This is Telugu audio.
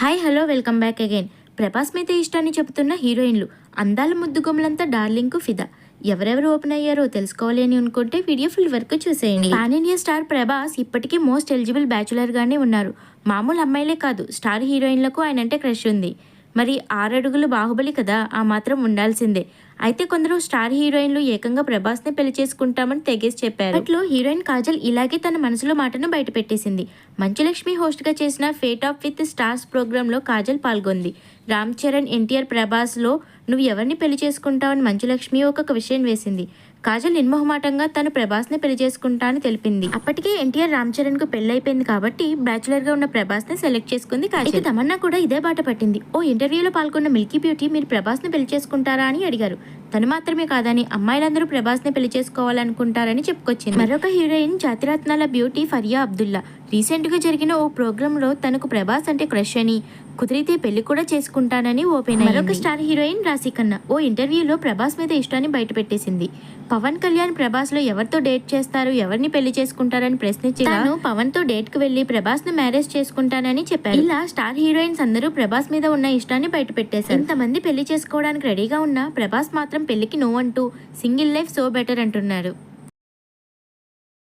Hi hello welcome back again. Prabhas మీద ఇష్టాన్ని చెబుతున్న హీరోయిన్లు అందాల ముద్దుగొమ్మలంతా డార్లింగ్ కు ఫిదా. ఎవరెవరు ఓపెన్ అయ్యారో తెలుసుకోవాలి అని అనుకుంటే వీడియో ఫుల్ వరకు చూసేయండి. పాన్ ఇండియా స్టార్ ప్రభాస్ ఇప్పటికీ మోస్ట్ ఎలిజిబుల్ బ్యాచులర్ గానే ఉన్నారు. మామూలు అమ్మాయిలే కాదు, స్టార్ హీరోయిన్లకు ఆయన అంటే క్రష్ ఉంది. మరి 6 అడుగులు బాహుబలి కదా, ఆ మాత్రం ఉండాల్సిందే. అయితే కొందరు స్టార్ హీరోయిన్లు ఏకంగా ప్రభాస్ ని పెళ్లి చేసుకుంటామని తెగేసి చెప్పారు. అట్లో హీరోయిన్ కాజల్ ఇలాగే తన మనసులో మాటను బయట పెట్టేసింది. మంచులక్ష్మి హోస్ట్ గా చేసిన feet up with stars program లో కాజల్ పాల్గొంది. రామ్ చరణ్, ఎన్టీఆర్, ప్రభాస్ లో నువ్వు ఎవరిని పెళ్లి చేసుకుంటావని మంచులక్ష్మి ఒక విషయం వేసింది. కాజల్ నిర్మోహమాటంగా తను ప్రభాస్ ని పెళ్లి చేసుకుంటా అని తెలిపింది. అప్పటికే ఎన్టీఆర్, రామ్ చరణ్ కు పెళ్లైపోయింది కాబట్టి బ్యాచులర్ గా ఉన్న ప్రభాస్ ని సెలెక్ట్ చేసుకుంది కాజల్. తమన్నా కూడా ఇదే బాట పట్టింది. ఓ ఇంటర్వ్యూలో పాల్గొన్న మిల్కీ బ్యూటీ మీరు ప్రభాస్ ని పెళ్లి చేసుకుంటారా అని అడిగారు. తను మాత్రమే కాదని అమ్మాయిలందరూ ప్రభాస్ ని పెళ్లి చేసుకోవాలనుకుంటారని చెప్పుకొచ్చింది. మరొక హీరోయిన్ జాతిరత్నాల బ్యూటీ ఫరియా అబ్దుల్లా రీసెంట్ గా జరిగిన ఓ ప్రోగ్రామ్ లో తనకు ప్రభాస్ అంటే క్రష్ అని, కుదిరితే పెళ్లి కూడా చేసుకుంటానని ఓపెన్ అయ్యింది. మరొక స్టార్ హీరోయిన్ రాశి ఖన్నా ఓ ఇంటర్వ్యూలో ప్రభాస్ మీద ఇష్టాన్ని బయటపెట్టేసింది. పవన్ కళ్యాణ్ ప్రభాస్ లో ఎవరితో డేట్ చేస్తారు, ఎవరిని పెళ్లి చేసుకుంటారని ప్రశ్నించి తాను పవన్ తో డేట్ కు వెళ్లి ప్రభాస్ ను మ్యారేజ్ చేసుకుంటానని చెప్పారు. ఇలా స్టార్ హీరోయిన్స్ అందరూ ప్రభాస్ మీద ఉన్న ఇష్టాన్ని బయటపెట్టేశారు. ఇంతమంది పెళ్లి చేసుకోవడానికి రెడీగా ఉన్నా ప్రభాస్ మాత్రం పెళ్లికి నో అంటూ సింగిల్ లైఫ్ సో బెటర్ అంటున్నారు.